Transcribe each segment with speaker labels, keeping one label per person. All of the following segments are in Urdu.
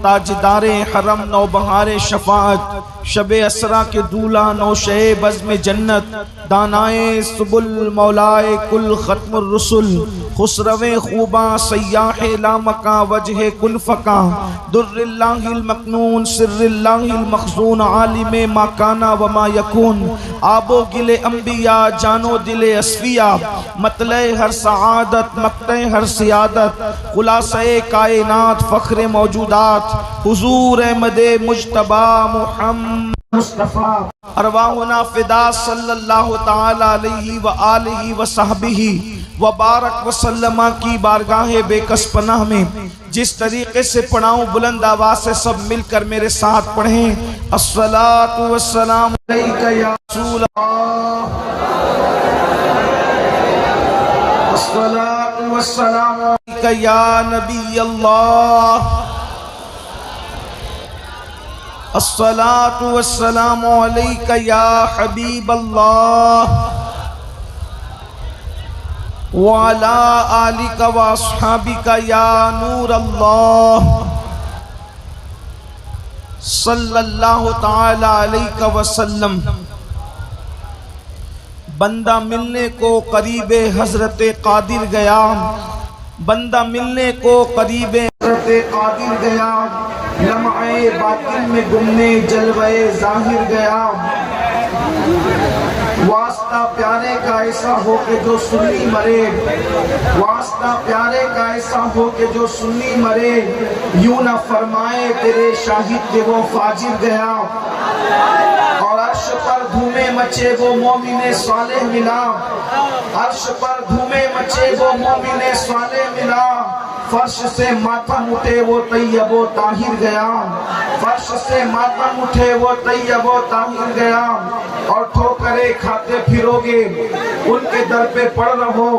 Speaker 1: تاجدار حرم نوبہار شفاعت شب اسرا کے دولہ نوشہ بزم جنت دانائے سبل مولائے کل ختم الرسل خسرو خوباں سیاح لامکاں وجہ کل فقاں در اللہ المکنون سر اللہ المخزون عالم ما کانا وما یکون آب و گل انبیاء جانو دل اصفیاء مطلع ہر سعادت مقتع ہر سیادت خلاصہ کائنات فخر موجودات حضور احمد مجتبی محمد مصطفیٰ ارواحنا فدا صلی اللہ تعالی علیہ وآلہ وصحبہ وبارک وسلم کی بارگاہ بے کس پناہ میں جس طریقے سے پڑھاؤں بلند آواز سے سب مل کر میرے ساتھ پڑھیں الصلاۃ والسلام علیک یا رسول اللہ الصلاۃ والسلام علیک یا نبی اللہ الصلاۃ والسلام علیک یا حبیب اللہ وعلی آلک واصحابک یا نور اللہ صلی اللہ تعالی علیہ وسلم۔ بندہ ملنے کو قریب حضرت قادر گیا، بندہ ملنے کو قریب حضرت قادر گیا، لمعے باطن میں گمنے جلوے ظاہر گیا۔ واسطہ پیارے کا ایسا ہو کہ جو سنی مرے، واسطہ پیارے کا ایسا ہو کہ جو سنی مرے، یوں نہ فرمائے تیرے شاہد کہ وہ فاجر گیا۔ اور عرش پر دھومے مچے وہ مومن صالح ملا، عرش پر دھومے مچے وہ مومن صالح ملا، فرش سے ماتم اٹھے وہ طیب و طاہر گیا، فرش سے ماتم اٹھے وہ طیب و طاہر گیا۔ اور ٹھوکرے کھاتے پھرو گے ان کے در پہ پڑ رہو،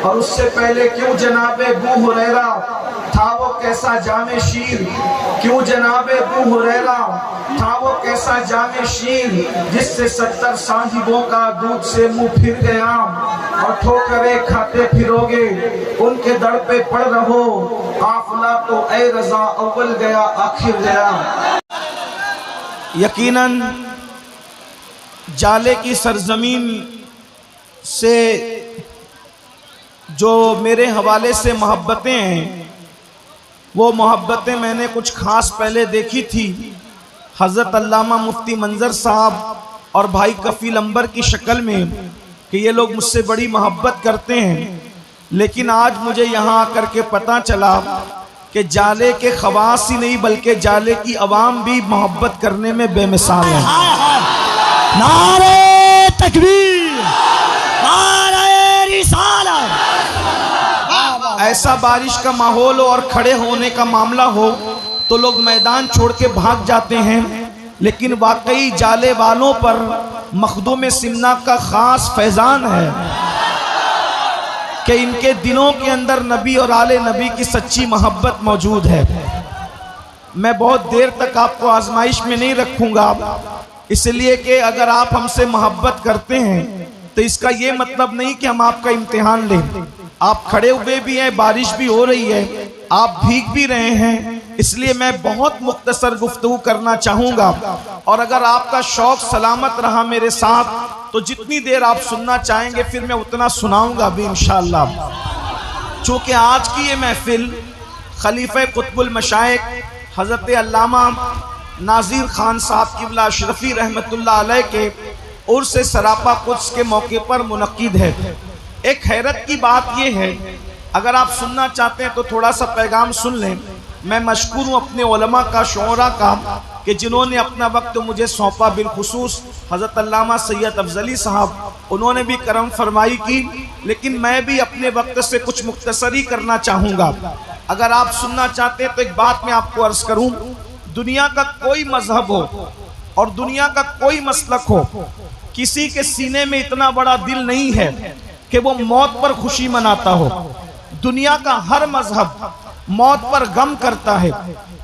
Speaker 1: اور اس سے پہلے کیوں جناب ابو ہریرہ تھا وہ کیسا جام شیر، کیوں جناب ابو ہریرہ تھا وہ کیسا جام شیر، جس سے 70 صاحبوں کا دودھ سے منہ پھر گیا۔ اور ٹھوکرے کھاتے پھرو گے ان کے در پہ پڑ رہو، قافلہ تو اے رضا اول گیا آخر گیا۔ یقیناً جالے کی سرزمین سے جو میرے حوالے سے محبتیں ہیں، وہ محبتیں میں نے کچھ خاص پہلے دیکھی تھی، حضرت علامہ مفتی منظر صاحب اور بھائی کفیل انبر کی شکل میں، کہ یہ لوگ مجھ سے بڑی محبت کرتے ہیں۔ لیکن آج مجھے یہاں آ کر کے پتہ چلا کہ جالے کے خواص ہی نہیں بلکہ جالے کی عوام بھی محبت کرنے میں بے مثال ہے۔
Speaker 2: نعرہ تکبیر، نعرہ رسالت۔
Speaker 1: ایسا بارش کا ماحول ہو اور کھڑے ہونے کا معاملہ ہو تو لوگ میدان چھوڑ کے بھاگ جاتے ہیں، لیکن واقعی جالے والوں پر مخدوم سمنا کا خاص فیضان ہے کہ ان کے دلوں کے اندر نبی اور آل نبی کی سچی محبت موجود ہے۔ میں بہت دیر تک آپ کو آزمائش میں نہیں رکھوں گا، اس لیے کہ اگر آپ ہم سے محبت کرتے ہیں تو اس کا یہ مطلب نہیں کہ ہم آپ کا امتحان لیں۔ آپ کھڑے ہوئے بھی ہیں، بارش بھی ہو رہی ہے، آپ بھیگ بھی رہے ہیں، اس لیے میں بہت مختصر گفتگو کرنا چاہوں گا۔ اور اگر آپ کا شوق سلامت رہا میرے ساتھ تو جتنی دیر آپ سننا چاہیں گے پھر میں اتنا سناؤں گا بھی انشاءاللہ۔ چونکہ آج کی یہ محفل خلیفہ قطب المشائخ حضرت علامہ ناظر خان صاحب قبلہ اشرفی رحمت اللہ علیہ کے عرس سراپا قدس کے موقع پر منعقد ہے۔ ایک حیرت کی بات یہ ہے، اگر آپ سننا چاہتے ہیں تو تھوڑا سا پیغام سن لیں۔ میں مشکور ہوں اپنے علماء کا، شعراء کا، کہ جنہوں نے اپنا وقت مجھے سونپا، بالخصوص حضرت علامہ سید افضلی صاحب، انہوں نے بھی کرم فرمائی کی، لیکن میں بھی اپنے وقت سے کچھ مختصری کرنا چاہوں گا۔ اگر آپ سننا چاہتے ہیں تو ایک بات میں آپ کو عرض کروں، دنیا کا کوئی مذہب ہو اور دنیا کا کوئی مسلک ہو، کسی کے سینے میں اتنا بڑا دل نہیں ہے کہ وہ موت پر خوشی مناتا ہو۔ دنیا کا ہر مذہب موت پر غم کرتا ہے،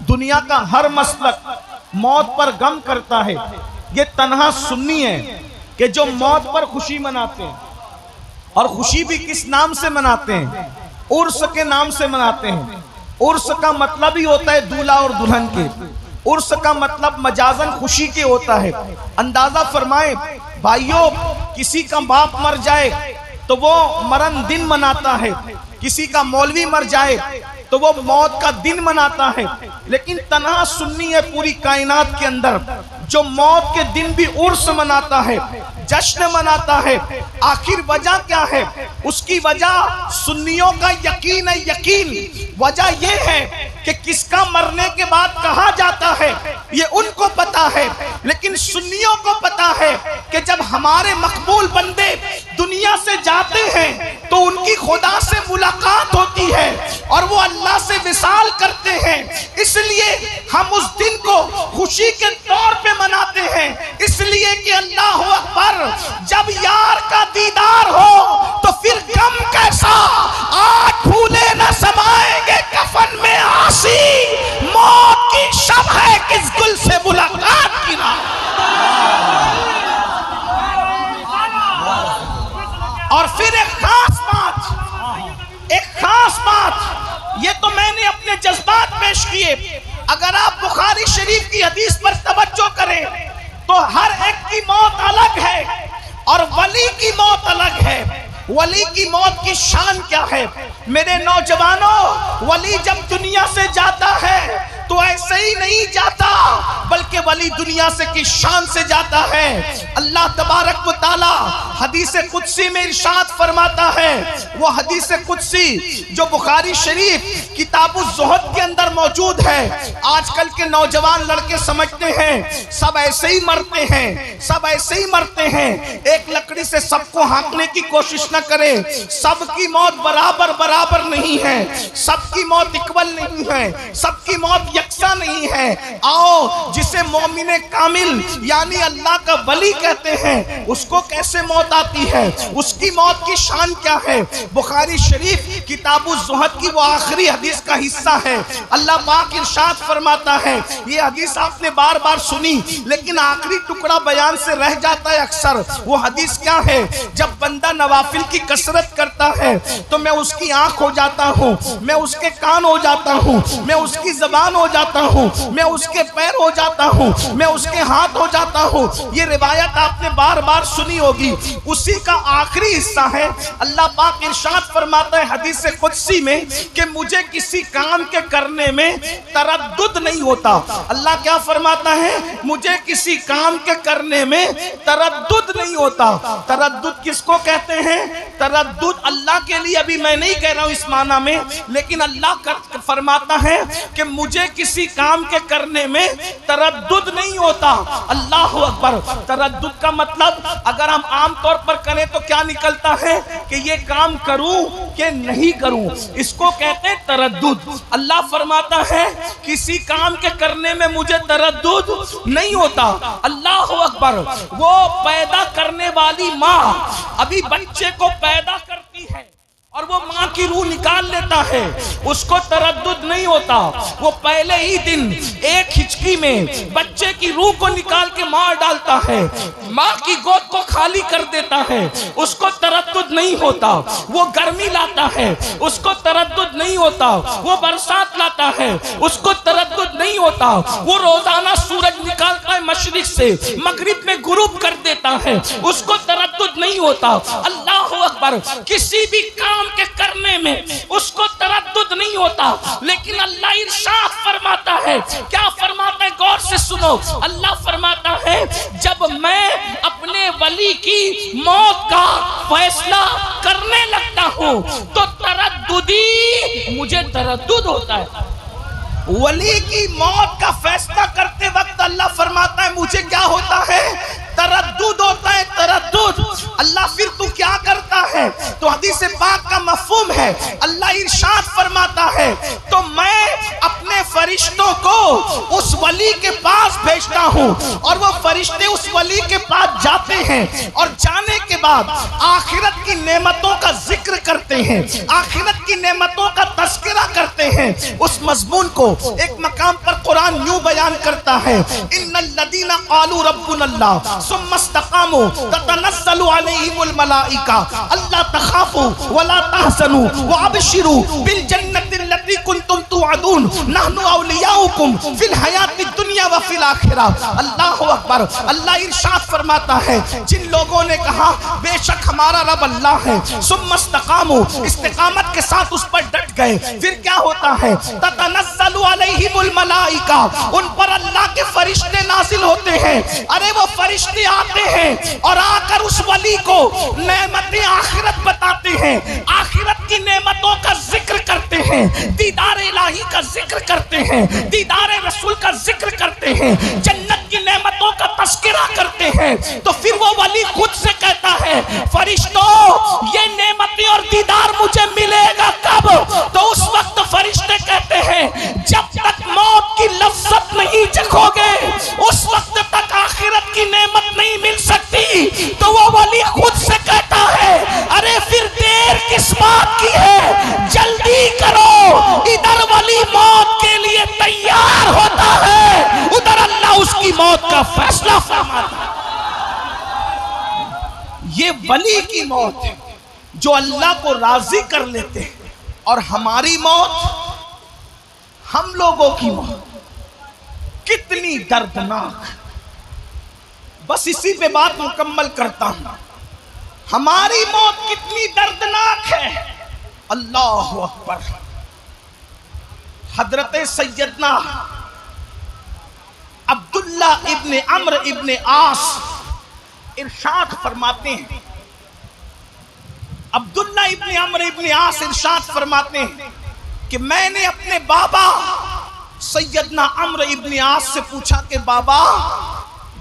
Speaker 1: دنیا کا ہر مسلک موت پر غم کرتا ہے۔ یہ تنہا سنی ہے کہ جو موت پر خوشی مناتے ہیں، اور خوشی بھی کس نام سے مناتے ہیں؟ عرس کے نام سے مناتے ہیں۔ عرس کا مطلب ہی ہوتا ہے دولہا اور دلہن کے، عرس کا مطلب مجازن خوشی کے ہوتا ہے۔ اندازہ فرمائیں بھائیوں، کسی کا باپ مر جائے تو وہ مرن دن مناتا ہے، کسی کا مولوی مر جائے تو وہ موت کا دن مناتا ہے، لیکن تنہا سنی ہے پوری کائنات کے اندر جو موت کے دن بھی عرس مناتا ہے، جشن مناتا ہے۔ آخر وجہ کیا ہے؟ اس کی وجہ سنیوں کا یقین ہے، یقین وجہ یہ ہے کہ کس کا مرنے کے بعد کہا جاتا ہے یہ ان کو پتا ہے، لیکن سنیوں کو پتا ہے کہ جب ہمارے مقبول بندے دنیا سے جاتے ہیں تو ان کی خدا سے ملاقات ہوتی ہے اور وہ اللہ سے وصال کرتے ہیں، اس لیے ہم اس دن کو خوشی کے طور پہ مناتے ہیں، اس لیے کہ اللہ اکبر، جب یار کا دیدار ہو تو پھر غم کیسا، آج پھولے نہ سمائیں گے کفن میں آسی، موت کی شب ہے کس گل سے ملاقات کی نہ۔ اور پھر ایک خاص بات، یہ تو میں نے اپنے جذبات پیش کیے، اگر آپ بخاری شریف کی حدیث پر توجہ کریں تو ہر ایک کی موت الگ ہے اور ولی کی موت الگ ہے۔ ولی کی موت کی شان کیا ہے؟ میرے نوجوانوں، ولی جب دنیا سے جاتا ہے تو ایسے ہی نہیں جاتا، بلکہ ولی دنیا سے کی شان سے جاتا ہے۔ اللہ تبارک و تعالی حدیث قدسی میں ارشاد فرماتا ہے، وہ حدیث قدسی جو بخاری شریف کتاب الزہد کے اندر موجود ہے۔ آج کل کے نوجوان لڑکے سمجھتے ہیں سب ایسے ہی مرتے ہیں، سب ایسے ہی مرتے ہیں، ایک لکڑی سے سب کو ہانکنے کی کوشش نہ کرے، سب کی موت برابر نہیں ہے، سب کی موت اکول نہیں ہے، سب کی موت یکساں نہیں ہے۔ آؤ جسے مومن کامل یعنی اللہ کا ولی کہتے ہیں، اس کو کیسے موت آتی ہے، اس کی موت کی شان کیا ہے؟ بخاری شریف کتاب الزہد کی وہ آخری حدیث کا حصہ ہے۔ اللہ پاک ارشاد فرماتا ہے، یہ حدیث آپ نے بار بار سنی لیکن آخری ٹکڑا بیان سے رہ جاتا ہے اکثر۔ وہ حدیث کیا ہے؟ جب بندہ نوافل کی کثرت کرتا ہے تو میں اس کی آنکھ ہو جاتا ہوں، میں اس کے کان ہو جاتا ہوں، میں اس کی زبان ہو جاتا ہوں، میں اس کے پیر ہو جاتا ہوں، میں اس کے ہاتھ ہو جاتا ہوں۔ یہ روایت آپ نے بار بار سنی ہوگی، اسی کا آخری حصہ ہے۔ اللہ پاک ارشاد فرماتا ہے حدیث قدسی میں کہ مجھے کسی کام کے کرنے میں تردد نہیں ہوتا۔ اللہ کیا فرماتا ہے؟ مجھے کسی کام کے کرنے میں تردد نہیں ہوتا۔ تردد کس کو کہتے ہیں؟ تردد اللہ کے لیے ابھی میں نہیں کہہ رہا ہوں اس معنی میں، لیکن اللہ فرماتا ہے کہ مجھے کسی کام کے کرنے میں تردد نہیں ہوتا۔ اللہ اکبر۔ تردد کا مطلب اگر ہم عام طور پر کریں تو کیا نکلتا ہے کہ یہ کام کروں کہ نہیں کروں، اس کو کہتے ہیں تردد۔ اللہ فرماتا ہے کسی کام کے کرنے میں مجھے تردد نہیں ہوتا۔ اللہ اکبر۔ وہ پیدا کرنے والی ماں ابھی بچے کو پیدا کرتی ہے اور وہ ماں کی روح نکال لیتا ہے، اس کو تردد نہیں ہوتا۔ وہ پہلے ہی دن ایک ہچکی میں بچے کی روح کو نکال کے مار ڈالتا ہے، ماں کی گود کو خالی کر دیتا ہے، اس کو تردد نہیں ہوتا۔ وہ گرمی لاتا ہے، اس کو تردد نہیں ہوتا۔ وہ برسات لاتا ہے، اس کو تردد نہیں ہوتا۔ وہ روزانہ سورج نکالتا ہے مشرق سے، مغرب میں غروب کر دیتا ہے، اس کو تردد نہیں ہوتا۔ اللہ اکبر۔ کسی بھی کام کے کرنے میں اس کو تردد نہیں ہوتا، لیکن اللہ ارشاد فرماتا ہے، کیا فرماتا ہے؟ غور سے سنو۔ اللہ فرماتا ہے جب میں اپنے ولی کی موت کا فیصلہ کرنے لگتا ہوں تو ترددی مجھے تردد ہوتا ہے۔ ولی کی موت کا فیصلہ کرتے وقت اللہ فرماتا ہے مجھے کیا ہوتا ہے؟ تردد ہوتا ہے، تردد۔ اللہ پھر تو کیا کرتا ہے؟ تو حدیث پاک کا مفہوم ہے، اللہ ارشاد فرماتا ہے تو میں اپنے فرشتوں کو اس ولی کے پاس بھیجتا ہوں اور وہ فرشتے اس ولی کے پاس جاتے ہیں اور جانے کے بعد آخرت کی نعمتوں کا ذکر کرتے ہیں، آخرت کی نعمتوں کا تذکرہ کرتے ہیں۔ اس مضمون کو ایک مقام پر قرآن یوں بیان کرتا ہے، ان الذین قالوا ربنا اللہ ثم استقاموا تتنزل علیہم الملائکہ اللہ تخافوا ولا تحزنوا وابشروا بالجنۃ التي التي كنتم توعدون نحن اولیاؤکم فی الحیات الدنیا و فی الآخرہ۔ اللہ اکبر۔ اللہ ارشاد فرماتا ہے جن لوگوں نے کہا بے شک ہمارا رب اللہ ہے، ثم استقاموا، استقامت کے ساتھ اس پر ڈٹ گئے، پھر کیا ہوتا ہے؟ تتنزل علیہم الملائکہ، ان پر اللہ کے فرشتے نازل ہوتے ہیں۔ ارے وہ فرشتے آتے ہیں اور آ کر اس ولی کو نعمت آخرت بتاتے ہیں، آخرت کی نعمتوں کا ذکر کرتے ہیں، دیدار الہی کا ذکر کرتے ہیں، دیدار رسول کا ذکر کرتے ہیں، جنت کی نعمتوں کا تذکرہ کرتے ہیں، تو پھر وہ ولی خود سے کہتا ہے فرشتوں یہ نعمتیں اور دیدار مجھے ملے گا کب؟ تو اس وقت فرشتے کہتے ہیں جب تک موت کی لذت نہیں چکھو گے اس وقت تک آخرت کی نعمت نہیں مل سکتی۔ تو وہ ولی خود سے کہتا ہے ارے پھر دیر کس بات کی ہے، جلدی کرو۔ ادھر ولی موت کے لیے تیار ہوتا ہے، ادھر اللہ اس کی موت کا فیصلہ فرماتا ہے۔ یہ ولی کی موت ہے جو اللہ کو راضی کر لیتے ہیں، اور ہماری موت، ہم لوگوں کی موت کتنی دردناک۔ بس اسی پہ بات مکمل کرتا ہوں، ہماری موت کتنی دردناک ہے۔ اللہ اکبر۔ حضرت سیدنا عبداللہ ابن عمرو ابن عاص ارشاد فرماتے ہیں، عبداللہ ابن عمرو ابن عاص ارشاد فرماتے ہیں کہ میں نے اپنے بابا سیدنا عمرو ابن عاص سے پوچھا کہ بابا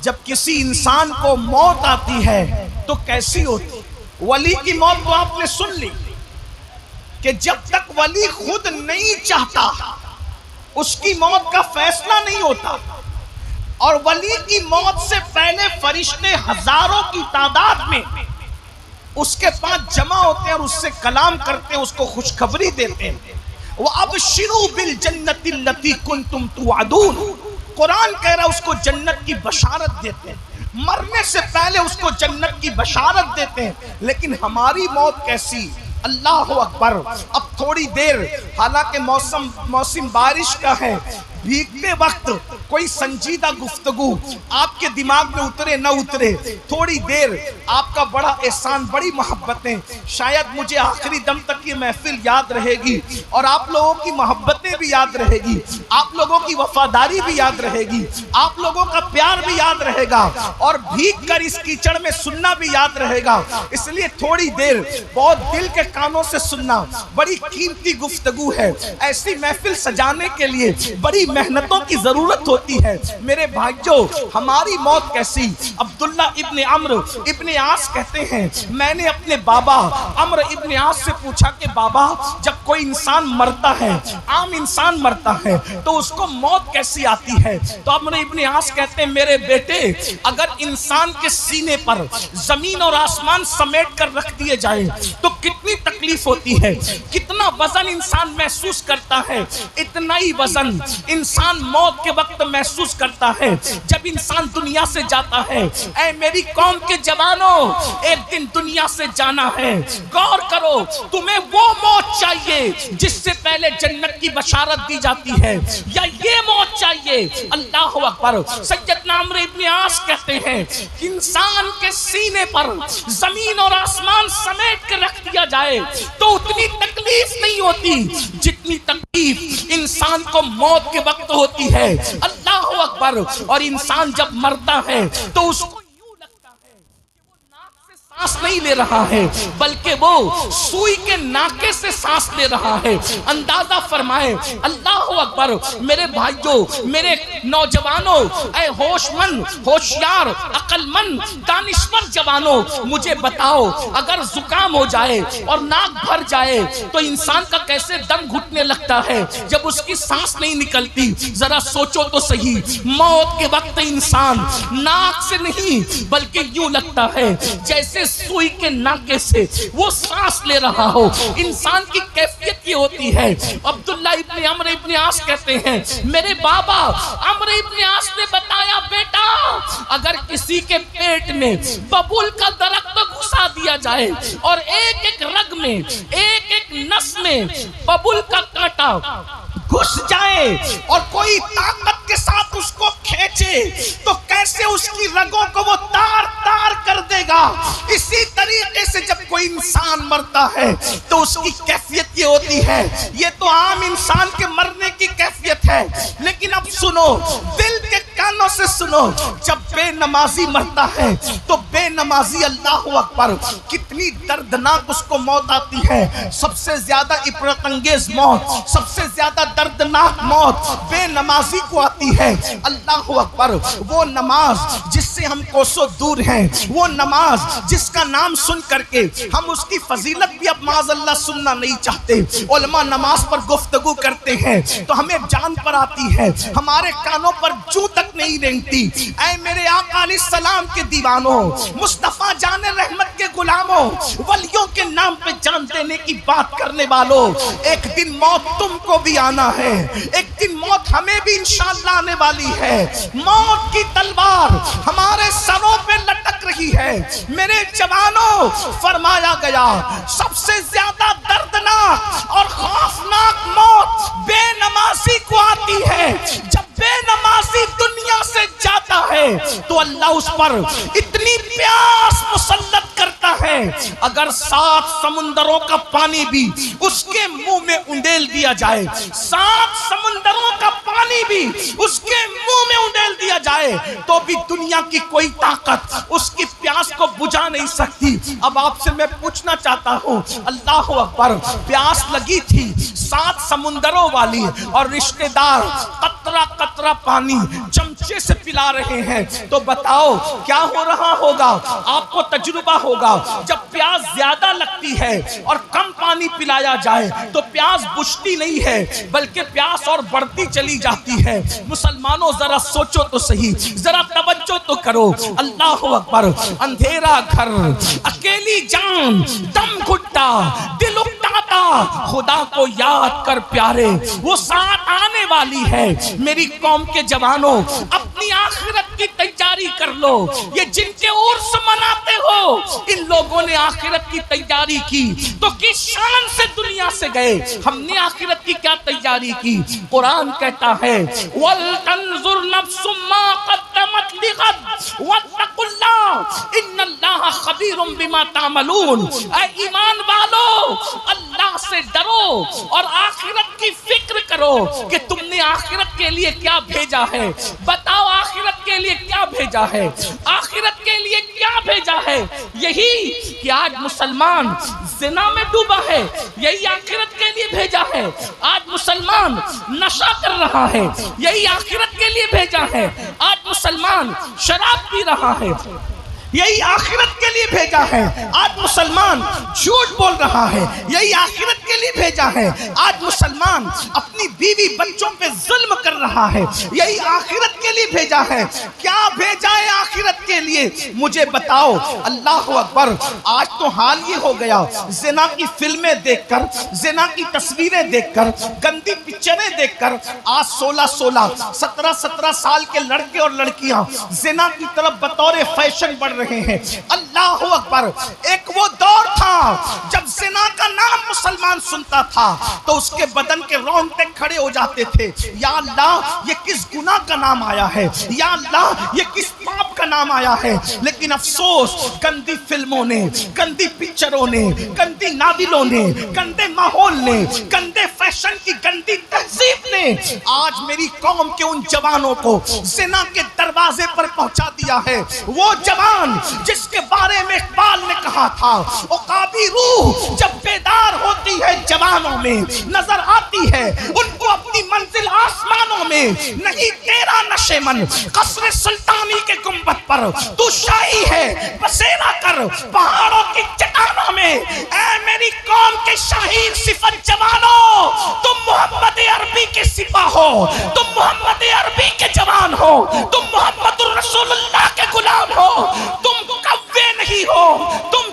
Speaker 1: جب کسی انسان کو موت آتی ہے تو کیسی ہوتی؟ ولی کی موت تو آپ نے سن لی کہ جب تک ولی خود نہیں چاہتا اس کی موت کا فیصلہ نہیں ہوتا، اور ولی کی موت سے پہلے فرشتے ہزاروں کی تعداد میں اس کے پاس جمع ہوتے ہیں اور اس سے کلام کرتے ہیں، اس کو خوشخبری دیتے ہیں۔ وَأَبْشِرُوا بِالْجَنَّةِ الَّتِي كُنْتُمْ تُوعَدُونَ، قرآن کہہ رہا ہے اس کو جنت کی بشارت دیتے ہیں، مرنے سے پہلے اس کو جنت کی بشارت دیتے ہیں۔ لیکن ہماری موت کیسی؟ اللہ اکبر۔ اب تھوڑی دیر، حالانکہ موسم بارش کا ہے، بھیگتے وقت کوئی سنجیدہ گفتگو آپ کے دماغ میں اترے نہ اترے، تھوڑی دیر آپ کا بڑا احسان، بڑی محبتیں، شاید مجھے آخری دم تک یہ محفل یاد رہے گی، اور آپ لوگوں کی محبتیں بھی یاد رہے گی، آپ لوگوں کی وفاداری بھی یاد رہے گی، آپ لوگوں کا پیار بھی یاد رہے گا، اور بھیگ کر اس کیچڑ میں سننا بھی یاد رہے گا۔ اس لیے تھوڑی دیر بہت دل کے کانوں سے سننا، بڑی قیمتی گفتگو ہے۔ ایسی محفل سجانے کے لیے بڑی محنتوں کی ضرورت ہوتی ہے۔ میرے بھائیوں، ہماری موت کیسی؟ عبداللہ ابن عمرو ابن عاص کہتے ہیں میں نے اپنے بابا عمرو ابن عاص سے پوچھا کہ بابا جب کوئی انسان مرتا ہے، عام انسان مرتا ہے، تو اس کو موت کیسی آتی ہے؟ تو عمرو ابن عاص کہتے ہیں میرے بیٹے اگر انسان کے سینے پر زمین اور آسمان سمیٹ کر رکھ دیے جائے تو کتنی تکلیف ہوتی ہے، کتنا وزن انسان محسوس کرتا ہے، اتنا ہی وزن انسان موت کے وقت محسوس کرتا ہے جب انسان دنیا سے جاتا ہے۔ اے میری قوم کے جوانوں، ایک دن دنیا سے جانا ہے، غور کرو تمہیں وہ موت چاہیے جس سے پہلے جنت کی بشارت دی جاتی ہے، یا یہ موت چاہیے؟ اللہ اکبر۔ سیدنا عمرو ابن عاص کہتے ہیں انسان کے سینے پر زمین اور آسمان سمیٹ کے رکھ دیا جائے تو اتنی تکلیف نہیں ہوتی جتنی تکلیف انسان کو موت کے وقت ہوتی ہے۔ اللہ اکبر۔ اور انسان جب مرتا ہے تو اس کو یوں لگتا ہے کہ وہ ناک سے سانس نہیں لے رہا ہے بلکہ وہ سوئی کے ناکے سے سانس لے رہا ہے۔ اندازہ فرمائے۔ اللہ اکبر۔ میرے بھائیوں، میرے نوجوانوں، اے ہوش مند، ہوشیار، عقل مند، دانشور جوانوں، مجھے بتاؤ اگر زکام ہو جائے اور ناک بھر جائے تو انسان کا کیسے دم گھٹنے لگتا ہے جب اس کی سانس نہیں نکلتی؟ ذرا سوچو تو صحیح۔ موت کے وقت انسان ناک سے نہیں بلکہ یوں لگتا ہے جیسے
Speaker 3: سوئی کے ناکے سے وہ سانس لے رہا ہو. انسان کی کیفیت یہ ہوتی ہے. عبداللہ ابن عمرو ابن عاص کہتے ہیں میرے بابا عمرو ابن عاص نے بتایا بیٹا اگر کسی کے پیٹ میں ببول کا درخت گھسا دیا جائے اور ایک ایک رگ میں ایک ایک نس میں ببول کا کانٹا گھس جائے اور کوئی طاقت کے ساتھ اس کو کھینچے تو کیسے اس کی رگوں کو وہ تار تار کر دے گا. اسی طریقے سے جب کوئی انسان مرتا ہے تو اس کی کیفیت یہ ہوتی ہے. یہ تو عام انسان کے مرنے کی کیفیت ہے, لیکن اب سنو, دل کے کانوں سے سنو. جب بے نمازی مرتا ہے تو بے نمازی, اللہ اکبر, کتنی دردناک اس کو موت آتی ہے. سب سے زیادہ عبرت انگیز موت, سب سے زیادہ دردناک موت بے نمازی کو آتی ہے. اللہ اکبر, وہ نماز جس سے ہم کوسوں دور ہیں, وہ نماز جس کا نام سن کر کے ہم اس کی فضیلت بھی اب معاذ اللہ سننا نہیں چاہتے. علماء نماز پر گفتگو کرتے ہیں تو ہمیں جان پر آتی ہے, ہمارے کانوں پر جو تک نہیں رینگتی. اے میرے آقا علیہ السلام کے دیوانوں, مصطفیٰ جان رحمت کے غلاموں, ولیوں کے نام پہ جان دینے کی بات کرنے والوں, ایک دن موت تم کو بھی آنا ہے, ایک دن موت ہمیں بھی انشاءاللہ آنے والی ہے. موت کی تلوار ہمارے سروں پہ لٹک رہی ہے. میرے جوانوں, فرمایا گیا سب سے زیادہ دردناک اور خوفناک موت بے نمازی کو آتی ہے. جب بے نمازی دنیا سے جاتا ہے تو اللہ اس پر اتنی پیاس مسلط کرتا ہے, اگر 7 سمندروں کا پانی بھی اس کے منہ میں انڈیل دیا جائے, 7 سمندروں کا پانی بھی اس کے منہ میں انڈیل دیا جائے تو بھی دنیا کی کوئی طاقت اس کی پیاس کو بجھا نہیں سکتی. اب آپ سے میں پوچھنا چاہتا ہوں, اللہ اکبر, پیاس لگی تھی 7 سمندروں والی اور رشتہ دار قطرہ قطرہ پانی چمچے سے پلا رہے ہیں, تو بتاؤ کیا ہو رہا ہوگا؟ آپ کو تجربہ ہوگا, جب پیاس زیادہ لگتی ہے اور کم پانی پلایا جائے تو پیاس بجھتی نہیں ہے بلکہ پیاس اور بڑھتی چلی جاتی ہے. مسلمانوں ذرا سوچو تو صحیح, ذرا توجہ تو کرو. اللہ اکبر, اندھیرا گھر, اکیلی جان, دم گھٹتا, دل اکتاتا, خدا کو یاد کر پیارے, وہ ساتھ آنے والی ہے. میری قوم کے جوانوں, اپنی آخرت کی تیاری کر لو. یہ جن کے عرس مناتے ہو, ان لوگوں نے آخرت کی تیاری کی تو کس شان سے دنیا سے گئے. ہم نے آخرت کی کیا تیاری کی؟ قرآن کہتا ہے وَلْتَنْظُرْ نَفْسٌ مَا قَدَّمَتْ لِغَدٍ وَاتَّقُوا اللَّهَ إِنَّ اللَّهَ خَبِيرٌ بِمَا تَعْمَلُونَ. اے ایمان والو, اللہ سے ڈرو اور آخرت کی فکر کرو کہ تم نے آخرت کے لیے کیا بھیجا ہے. بتاؤ آخرت کے لیے کیا بھیجا ہے؟ آخرت کے لیے کیا بھیجا ہے؟ یہی کہ آج مسلمان زنا میں ڈوبا ہے, یہی آخرت کے لیے بھیجا ہے. آج مسلمان نشہ کر رہا ہے, یہی آخرت کے لیے بھیجا ہے. آج مسلمان شراب پی رہا ہے, یہی آخرت کے لیے بھیجا ہے. آج مسلمان جھوٹ بول رہا ہے, یہی آخرت کے لیے بھیجا ہے. آج مسلمان اپنی بیوی بچوں پہ ظلم کر رہا ہے, یہی آخرت کے لیے بھیجا ہے. کیا بھیجا ہے آخرت کے لیے؟ مجھے بتاؤ. اللہ اکبر, آج تو حال یہ ہو گیا, زنا کی فلمیں دیکھ کر, زنا کی تصویریں دیکھ کر, گندی پکچریں دیکھ کر آج 16 17 سال کے لڑکے اور لڑکیاں زنا کی طرف بطور فیشن بڑھ رہے ہیں. اللہ اکبر, ایک وہ دور تھا جب زنا کا نام مسلمان سنتا تھا تو اس کے بدن کے رونگٹے کھڑے ہو جاتے تھے. یا اللہ, یہ کس گناہ کا نام آیا ہے, یا اللہ یہ کس پاپ کا نام آیا ہے. لیکن افسوس, گندی فلموں نے, گندی پکچروں نے, گندی ناولوں نے, گندے ماحول نے, گندے فیشن کی گندی تہذیب نے آج میری قوم کے ان جوانوں کو زنا کے دروازے پر پہنچا دیا ہے. وہ جوان جس کے بارے میں اقبال نے کہا تھا عقابی روح جب بیدار ہوتی ہے جوانوں میں, نظر آتی ہے ان کو اپنی منزل آسمانوں میں. نہیں تیرا نشے من قصر سلطانی کے گنبد پر, تو شاہی ہے بسیرا کر پہاڑوں کی چٹانوں میں. اے میری قوم کے شاہین صفت جوانوں, تم محمد عربی کے سپاہ ہو, تم محمد عربی کے جوان ہو, تم محمد الرسول اللہ کے غلام ہو, تم کوے نہیں ہو, تم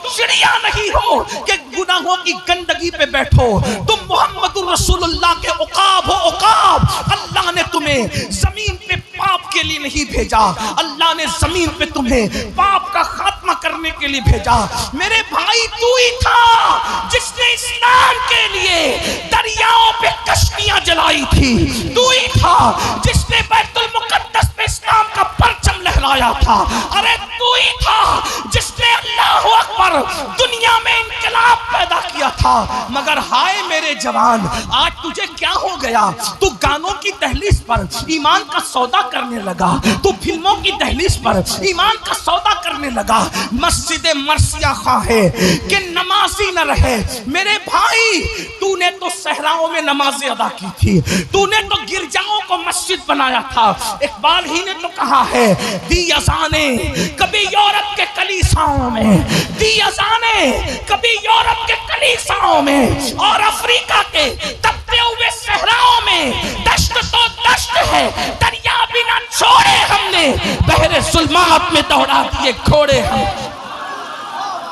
Speaker 3: پہ بیٹھو، تم محمد الرسول اللہ کے عقاب ہو عقاب۔ اللہ نے تمہیں زمین پہ پاپ کے لیے نہیں بھیجا، اللہ نے زمین پہ تمہیں پاپ کا خاتمہ کرنے کے لیے بھیجا۔ میرے بھائی تو ہی تھا جس نے اسلام کے لیے دریاؤں پہ کشتیاں جلائی تھی، تو ہی تھا جس نے بیت المقدس پہ اسلام کا پرچم لہرایا تھا، ارے تو ہی تھا جس نے اللہ اکبر دنیا میں انقلاب پیدا کیا تھا۔ مگر ہائے میرے جوان، آج تجھے کیا ہو گیا؟ تو گانوں کی دہلیز پر ایمان کا سودا کرنے لگا، تو فلموں کی دہلیز پر ایمان کا سودا کرنے لگا، مسجد مرثیہ خواہ ہے کہ نمازی نہ رہے۔ میرے بھائی تو نے تو صحراؤں میں نمازیں ادا کی تھی، تو نے تو گرجاؤں کو مسجد بنایا تھا۔ اقبال ہی نے تو کہا ہے دی اذانیں کبھی یورپ کے کلیساؤں میں، دی اذانیں کبھی یورپ کے کلیساؤں میں اور افریقہ کے تپتے ہوئے صحراؤں میں، دشت تو دشت ہے دریا بھی نہ چھوڑے ہم نے، بحر ظلمات میں دوڑا دیے گھوڑے ہم۔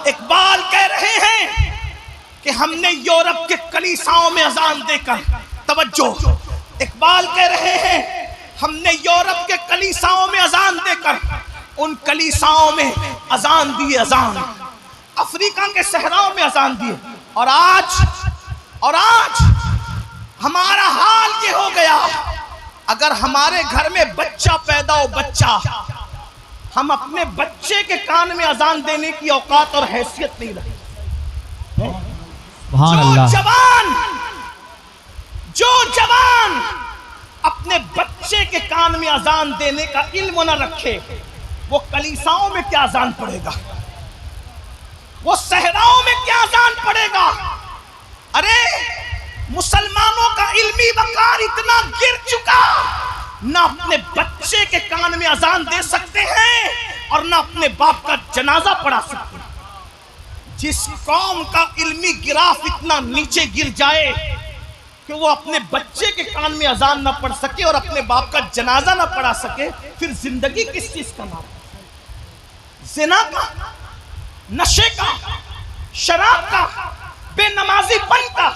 Speaker 3: اقبال کہہ رہے ہیں کہ ہم نے یورپ کے کلیساؤں میں اذان دے کر، توجہ، اقبال کہہ رہے ہیں ہم نے یورپ کے کلیساؤں میں اذان دے کر ان کلیساؤں میں اذان دی، اذان افریقہ کے صحراؤں میں اذان دی، اور آج ہمارا حال یہ ہو گیا، اگر ہمارے گھر میں بچہ پیدا ہو، بچہ، ہم اپنے بچے کے کان میں اذان دینے کی اوقات اور حیثیت نہیں رکھتے۔ جو جوان اپنے بچے کے کان میں اذان دینے کا علم نہ رکھے، وہ کلیساؤں میں کیا اذان پڑے گا، وہ صحراؤں میں کیا اذان پڑے گا۔ ارے مسلمانوں کا علمی وقار اتنا گر چکا، نہ اپنے بچے کے کان میں اذان دے سکتے ہیں اور نہ اپنے باپ کا جنازہ پڑھا سکتے ہیں۔ جس قوم کا علمی گراف اتنا نیچے گر جائے کہ وہ اپنے بچے کے کان میں اذان نہ پڑھ سکے اور اپنے باپ کا جنازہ نہ پڑھا سکے، پھر زندگی کس چیز کا نام؟ زنا کا، نشے کا، شراب کا، بے نمازی پن کا،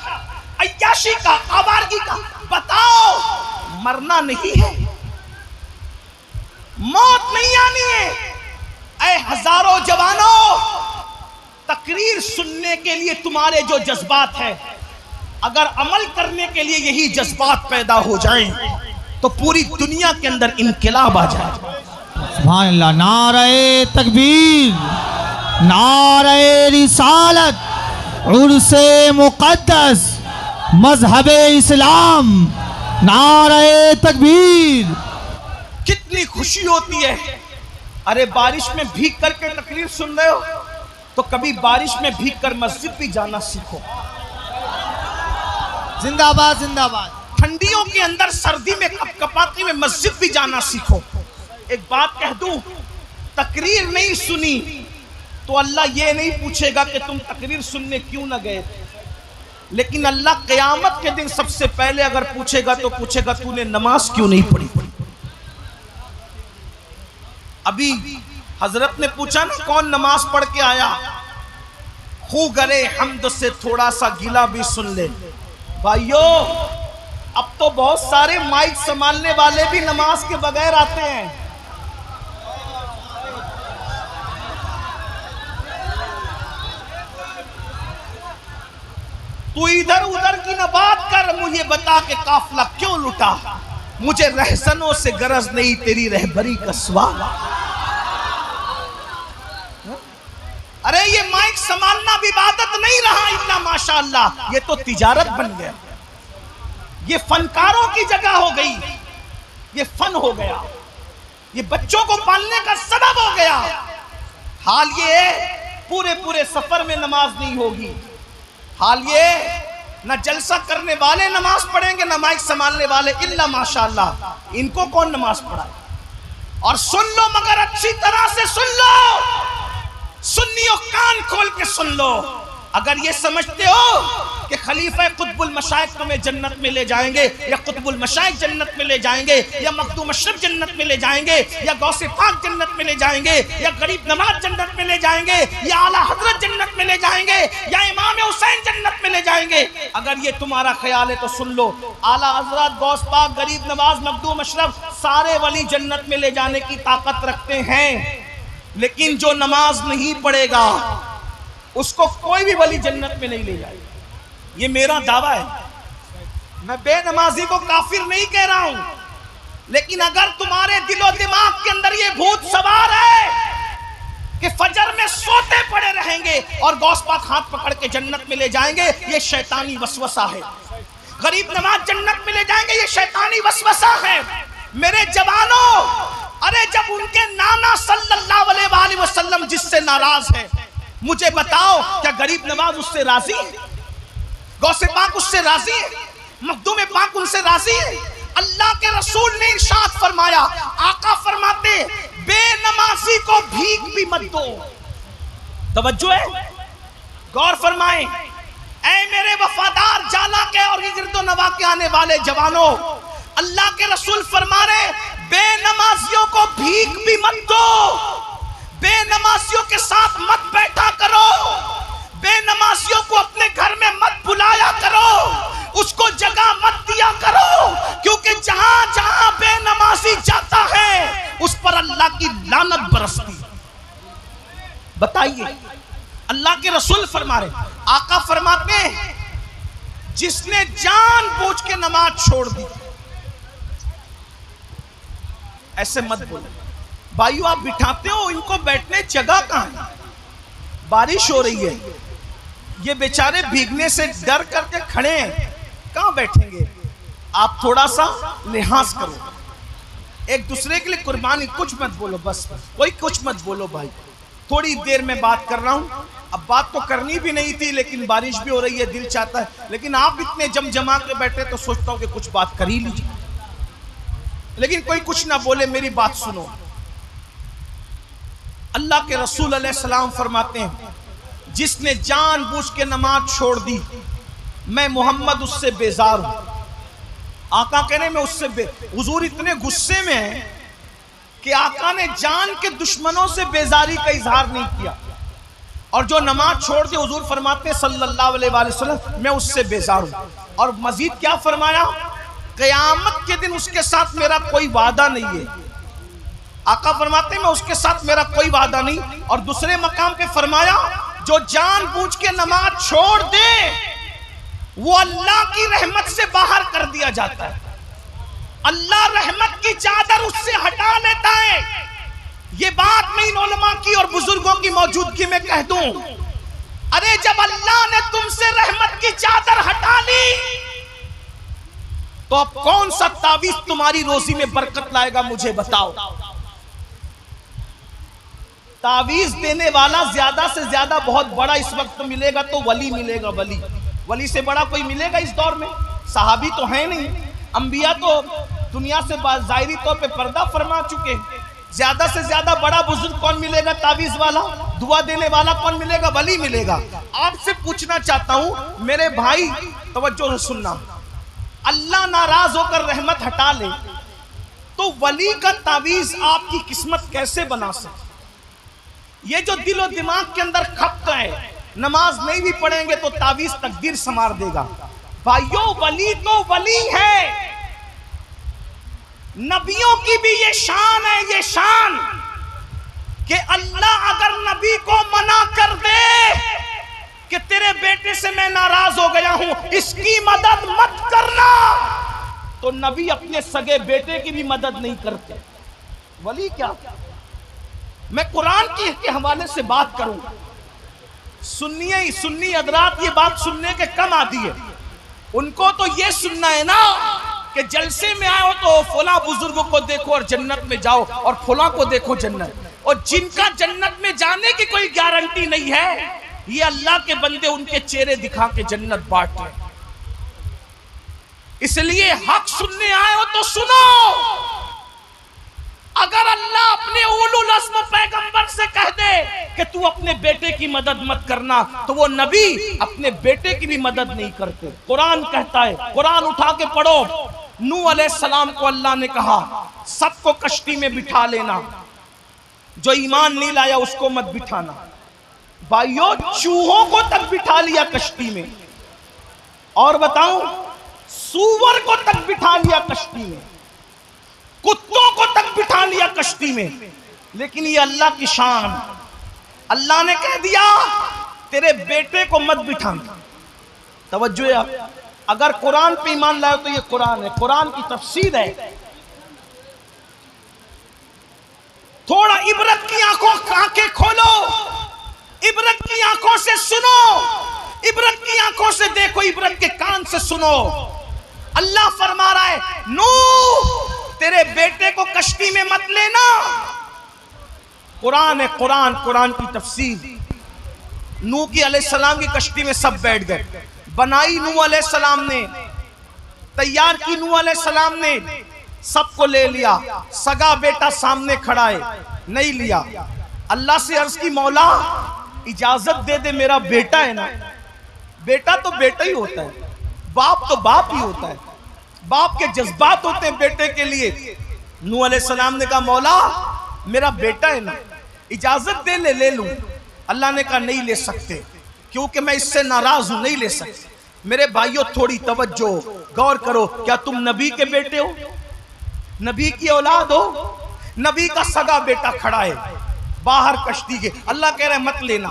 Speaker 3: عیاشی کا، آوارگی کا۔ بتاؤ، مرنا نہیں ہے، موت نہیں آنی ہے۔ اے ہزاروں جوانوں، تقریر سننے کے لیے تمہارے جو جذبات ہیں، اگر عمل کرنے کے لیے یہی جذبات پیدا ہو جائیں تو پوری دنیا کے اندر انقلاب آ جائے۔
Speaker 2: سبحان اللہ، نعرہ تکبیر، نعرہ رسالت، عرس مقدس، مذہب اسلام، نعرہ تکبیر۔
Speaker 3: کتنی خوشی ہوتی ہے۔ ارے بارش میں بھیگ کر کے تقریر سن رہے ہو تو کبھی بارش میں بھیگ کر مسجد بھی جانا سیکھو۔
Speaker 2: زندہ باد، زندہ باد۔
Speaker 3: ٹھنڈیوں کے اندر سردی میں کپ کپاتی میں مسجد بھی جانا سیکھو۔ ایک بات کہہ دوں، تقریر نہیں سنی تو اللہ یہ نہیں پوچھے گا کہ تم تقریر سننے کیوں نہ گئے، لیکن اللہ قیامت کے دن سب سے پہلے اگر پوچھے گا تو پوچھے گا تو نے نماز کیوں نہیں پڑھی۔ ابھی حضرت نے پوچھا نا کون نماز پڑھ کے آیا، خو گرے حمد سے تھوڑا سا گلا بھی سن لے۔ بھائیو، اب تو بہت سارے مائک سنبھالنے والے بھی نماز کے بغیر آتے ہیں۔ تو ادھر ادھر کی نہ بات کر، مجھے بتا کہ قافلہ کیوں لٹا، مجھے رہزنوں سے غرض نہیں تیری رہبری کا سوال۔ ارے یہ مائک سنبھالنا بھی عبادت نہیں رہا، اتنا ماشاءاللہ، یہ تو تجارت بن گیا، یہ فنکاروں کی جگہ ہو گئی، یہ فن ہو گیا، یہ بچوں کو پالنے کا سبب ہو گیا۔ حال یہ ہے پورے سفر میں نماز نہیں ہوگی، حال یہ نہ جلسہ کرنے والے نماز پڑھیں گے نہ مائک سنبھالنے والے، الا ماشاءاللہ، ان کو کون نماز پڑھائے۔ اور سن لو، مگر اچھی طرح سے سن لو، سنیو کان کھول کے سن لو، اگر یہ سمجھتے ہو
Speaker 1: کہ خلیفہ قطب المشائخ تمہیں جنت میں لے جائیں گے، یا قطب المشائخ جنت میں لے جائیں گے، یا مخدوم اشرف جنت میں لے جائیں گے، یا غوث پاک جنت میں لے جائیں گے، یا غریب نواز جنت میں لے جائیں گے، یا اعلیٰ حضرت جنت میں لے جائیں گے، یا امام حسین جنت میں لے جائیں گے. اگر یہ تمہارا خیال ہے تو سن لو، اعلیٰ حضرت، غوث پاک، غریب نواز، مخدوم اشرف سارے ولی جنت میں لے جانے کی طاقت رکھتے ہیں، لیکن جو نماز نہیں پڑھے گا اس کو کوئی بھی ولی جنت میں نہیں لے جائے گا. یہ میرا دعویٰ ہے. میں بے نمازی کو کافر نہیں کہہ رہا ہوں، لیکن اگر تمہارے دل و دماغ کے اندر یہ بھوت سوار ہے کہ فجر میں سوتے پڑے رہیں گے اور غوث پاک ہاتھ پکڑ کے جنت میں لے جائیں گے، یہ شیطانی وسوسہ ہے. غریب نواز جنت میں لے جائیں گے، یہ شیطانی وسوسہ ہے. میرے جوانوں، ارے جب ان کے نانا صلی اللہ علیہ وآلہ وسلم جس سے ناراض ہے، مجھے بتاؤ کیا غریب نواز اس سے راضی ہے؟ غوث پاک اس سے راضی ہے؟ مخدوم پاک ان سے راضی ہے؟ اللہ کے رسول نے ارشاد فرمایا، آقا فرماتے بے نمازی کو بھیک بھی مت دو. توجہ ہے، غور فرمائیں. اے میرے وفادار جالا کے اور گرد و نواح کے آنے والے جوانوں، اللہ کے رسول فرما رہے بے نمازیوں کو بھیک بھی مت دو، بے نمازیوں کے ساتھ مت بیٹھا کرو، بے نمازیوں کو اپنے گھر میں مت بلایا کرو، اس کو جگہ مت دیا کرو، کیونکہ جہاں جہاں بے نمازی جاتا ہے اس پر اللہ کی لعنت برستی. بتائیے، اللہ کے رسول فرما رہے، آقا فرماتے ہیں جس نے جان بوجھ کے نماز چھوڑ دی. ایسے مت بولو بھائیو، آپ بٹھاتے ہو ان کو بیٹھنے جگہ کہاں ہے؟ بارش ہو رہی ہے، یہ بیچارے بھیگنے سے ڈر کر کے کھڑے ہیں، کہاں بیٹھیں گے؟ آپ تھوڑا سا لحاظ کرو، ایک دوسرے کے لیے قربانی. کچھ مت بولو، بس کوئی کچھ مت بولو بھائی. تھوڑی دیر میں بات کر رہا ہوں، اب بات تو کرنی بھی نہیں تھی لیکن بارش بھی ہو رہی ہے، دل چاہتا ہے، لیکن آپ اتنے جمع کے بیٹھے تو سوچتا ہوں کہ کچھ بات کر ہی لیجیے، لیکن کوئی کچھ نہ بولے. میری بات سنو. اللہ کے رسول علیہ السلام فرماتے ہیں جس نے جان بوجھ کے نماز چھوڑ دی، میں محمد اس سے بیزار ہوں. آقا کہنے میں اس سے حضور اتنے غصے میں ہیں کہ آقا نے جان کے دشمنوں سے بیزاری کا اظہار نہیں کیا، اور جو نماز چھوڑ دے حضور فرماتے ہیں صلی اللہ علیہ وآلہ وسلم میں اس سے بیزار ہوں. اور مزید کیا فرمایا؟ قیامت کے دن اس کے ساتھ میرا کوئی وعدہ نہیں ہے. آقا فرماتے ہیں میں اس کے ساتھ میرا کوئی وعدہ نہیں. اور دوسرے مقام پہ فرمایا جو جان بوجھ کے نماز چھوڑ دے وہ اللہ کی رحمت سے باہر کر دیا جاتا ہے. اللہ رحمت کی چادر اس سے ہٹا لیتا ہے. یہ بات میں ان علماء کی اور بزرگوں کی موجودگی میں کہہ دوں، ارے جب اللہ نے تم سے رحمت کی چادر ہٹا لی تو اب کون سا تعویذ تمہاری روزی میں برکت لائے گا؟ مجھے بتاؤ. تعویذ دینے والا زیادہ سے زیادہ بہت بڑا اس وقت ملے گا تو ولی ملے گا. ولی سے بڑا کوئی ملے گا اس دور میں؟ صحابی تو ہیں نہیں، انبیاء تو دنیا سے ظاہری طور پہ پردہ فرما چکے. زیادہ سے زیادہ بڑا بزرگ کون ملے گا؟ تعویذ والا. دعا دینے والا کون ملے گا؟ ولی ملے گا. آپ سے پوچھنا چاہتا ہوں میرے بھائی، توجہ سے سننا. اللہ ناراض ہو کر رحمت ہٹا لے تو ولی کا تعویذ آپ کی قسمت کیسے بنا سکتے؟ یہ جو دل و دماغ کے اندر کھپتا ہے، نماز نہیں بھی پڑھیں گے تو تعویذ تقدیر سنوار دے گا. بھائیو، ولی تو ولی ہے. نبیوں کی بھی یہ شان ہے، یہ شان کہ اللہ اگر نبی کو منع کر دے کہ تیرے بیٹے سے میں ناراض ہو گیا ہوں، اس کی مدد مت کرنا، تو نبی اپنے سگے بیٹے کی بھی مدد نہیں کرتے. ولی کیا؟ میں قرآن کے حوالے سے بات کروں. سنی حضرات یہ بات سننے کے کم عادی ہے. ان کو تو یہ سننا ہے نا کہ جلسے میں آئے ہو تو فلاں بزرگوں کو دیکھو اور جنت میں جاؤ، اور فلاں کو دیکھو جنت. اور جن کا جنت میں جانے کی کوئی گارنٹی نہیں ہے، یہ اللہ کے بندے ان کے چہرے دکھا کے جنت بانٹ رہے. اس لیے حق سننے آئے ہو تو سنو. اگر اللہ اپنے اولو العزم پیغمبر سے کہہ دے
Speaker 3: کہ تو اپنے بیٹے کی مدد مت کرنا، تو وہ نبی اپنے بیٹے کی بھی مدد نہیں کرتے۔ قرآن کہتا ہے، قرآن اٹھا کے پڑھو، نوح علیہ السلام کو اللہ نے کہا سب کو کشتی میں بٹھا لینا، جو ایمان نہیں لایا اس کو مت بٹھانا۔ بھائیو چوہوں کو تک بٹھا لیا کشتی میں، اور بتاؤں سور کو تک بٹھا لیا کشتی میں، کتوں کو تک بٹھا لیا کشتی میں، لیکن یہ اللہ کی شان، اللہ نے کہہ دیا تیرے بیٹے کو مت بٹھانا۔ توجہ ہے، اگر قرآن پہ ایمان لائے تو یہ قرآن ہے، قرآن کی تفسیر ہے۔ تھوڑا عبرت کی آنکھیں کھولو، عبرت کی آنکھوں سے سنو، عبرت کی آنکھوں سے دیکھو، عبرت کے کان سے سنو۔ اللہ فرما رہا ہے نوح تیرے بیٹے کو کشتی میں مت لینا۔ قرآن ہے، قرآن، قرآن کی تفسیر۔ نوح کی علیہ السلام کی کشتی میں سب بیٹھ گئے، بنائی نوح علیہ السلام نے، تیار کی نوح علیہ السلام نے، سب کو لے لیا، سگا بیٹا سامنے کھڑا ہے، نہیں لیا۔ اللہ سے عرض کی مولا اجازت دے دے، میرا بیٹا ہے نا، بیٹا تو بیٹا ہی ہوتا ہے، باپ تو باپ ہی ہوتا ہے، باپ کے جذبات ہوتے ہیں بیٹے کے لیے۔ نوح علیہ السلام نے کہا مولا میرا بیٹا ہے نا، اجازت دے لے لوں۔ اللہ نے کہا نہیں لے سکتے، کیونکہ میں اس سے ناراض ہوں، نہیں لے سکتے۔ میرے بھائیوں تھوڑی توجہ، غور کرو، کیا تم نبی کے بیٹے ہو؟ نبی کی اولاد ہو؟ نبی کا سگا بیٹا کھڑا ہے باہر کشتی کے، اللہ کہہ رہے مت لینا۔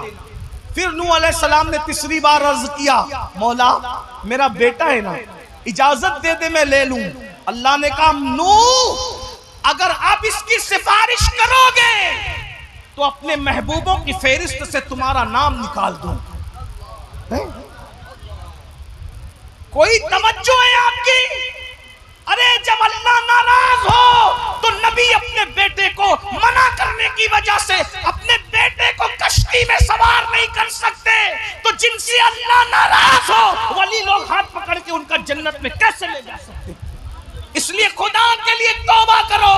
Speaker 3: پھر نوح علیہ السلام نے تیسری بار عرض کیا مولا میرا بیٹا ہے نا، اجازت دے دے میں لے لوں۔ اللہ نے کہا نوح اگر آپ اس کی سفارش کرو گے تو اپنے محبوبوں کی فہرست سے تمہارا نام نکال دوں۔ کوئی توجہ ہے آپ کی؟ ارے جب اللہ ناراض ہو تو نبی اپنے بیٹے کو منع کرنے کی وجہ سے اپنے بیٹے کو کشتی میں سوار نہیں کر سکتے، تو جن سے اللہ ناراض ہو ولی لوگ ہاتھ پکڑ کے ان کا جنت میں کیسے لے جا سکتے؟ اس لیے خدا کے لیے توبہ کرو۔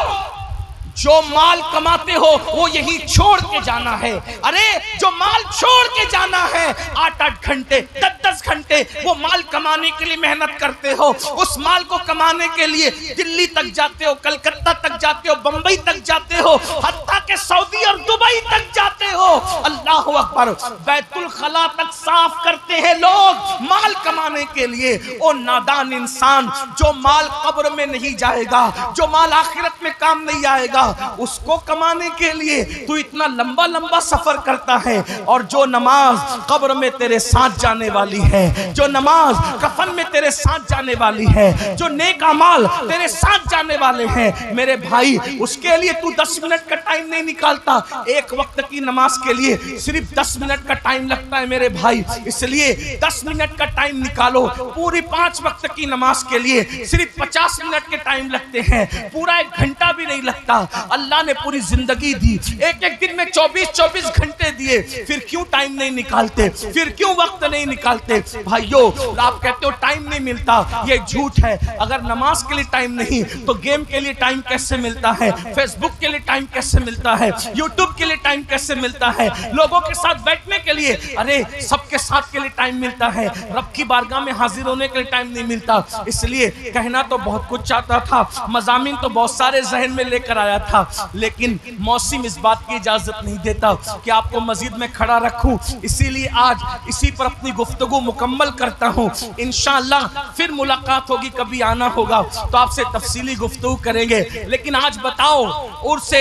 Speaker 3: جو مال کماتے ہو وہ یہی چھوڑ کے جانا ہے۔ ارے جو مال چھوڑ کے جانا ہے، 8-8 گھنٹے 10-10 گھنٹے وہ مال کمانے کے لیے محنت کرتے ہو، اس مال کو کمانے کے لیے دلی تک جاتے ہو، کلکتہ تک جاتے ہو، بمبئی تک جاتے ہو، حتیٰ کہ سعودی اور دبئی تک جاتے ہو۔ اللہ اکبر، بیت الخلا تک صاف کرتے ہیں لوگ مال کمانے کے لیے۔ او نادان انسان، جو مال قبر میں نہیں جائے گا، جو مال آخرت میں کام نہیں آئے گا، اس کو کمانے کے لیے تو اتنا لمبا لمبا سفر کرتا ہے۔ اور جو نماز قبر میں تیرے ساتھ جانے والی ہے، جو نماز کفن میں تیرے ساتھ جانے والی ہے، جو نیک اعمال تیرے ساتھ جانے والے ہیں، میرے بھائی اس کے لیے تو 10 منٹ کا ٹائم نہیں نکالتا۔ ایک وقت کی نماز کے لیے صرف 10 منٹ کا ٹائم لگتا ہے میرے بھائی، اس لیے 10 منٹ کا ٹائم نکالو۔ پوری 5 وقت کی نماز کے لیے صرف 50 منٹ کے ٹائم لگتے ہیں، پورا 1 گھنٹہ بھی نہیں لگتا۔ اللہ نے پوری زندگی دی، ایک دن میں 24 گھنٹے دیے، پھر کیوں ٹائم نہیں نکالتے؟ پھر کیوں وقت نہیں نکالتے؟ بھائیو آپ کہتے ہو ٹائم نہیں ملتا، یہ جھوٹ ہے۔ اگر نماز کے لیے ٹائم نہیں تو گیم کے لیے ٹائم کیسے ملتا ہے؟ فیس بک کے لیے ٹائم کیسے ملتا ہے؟ یوٹیوب کے لیے ٹائم کیسے ملتا ہے؟ لوگوں کے ساتھ بیٹھنے کے لیے، ارے سب کے ساتھ کے لیے ٹائم ملتا ہے، رب کی بارگاہ میں حاضر ہونے کے لیے ٹائم نہیں ملتا۔ اس لیے کہنا تو بہت کچھ چاہتا تھا، مضامین تو بہت سارے ذہن میں لے کر آیا تھا، لیکن موسم اس بات کی اجازت نہیں دیتا کہ آپ کو مزید میں کھڑا رکھوں، اسی لیے آج اسی پر اپنی گفتگو مکمل کرتا ہوں۔ انشاءاللہ پھر ملاقات ہوگی، کبھی آنا ہوگا تو آپ سے تفصیلی گفتگو کریں گے۔ لیکن آج بتاؤ عرس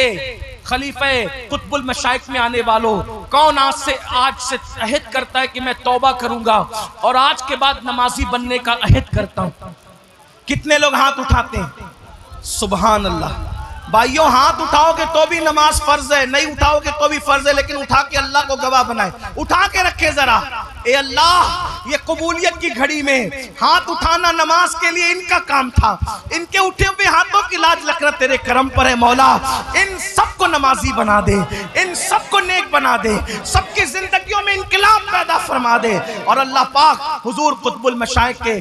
Speaker 3: خلیفہ قطب المشائخ میں آنے والوں، کون آج سے عہد کرتا ہے کہ میں توبہ کروں گا اور آج کے بعد نمازی بننے کا عہد کرتا ہوں؟ کتنے لوگ ہاتھ اٹھاتے ہیں؟ سبحان اللہ۔ بھائیوں ہاتھ اٹھاؤ گے تو بھی نماز فرض ہے، نہیں اٹھاؤ گے تو بھی فرض ہے، لیکن اٹھا کے اللہ کو گواہ بنائے، اٹھا کے رکھے ذرا۔ اے اللہ یہ قبولیت کی گھڑی میں ہاتھ اٹھانا نماز کے لیے ان کا کام تھا، ان کے اٹھے ہوئے ہاتھوں کی لاج رکھنا تیرے کرم پر ہے مولا۔ ان سب کو نمازی بنا دے، ان سب کو نیک بنا دے، سب کی زندگیوں میں انقلاب پیدا فرما دے، اور اللہ پاک حضور قطب المشائخ کے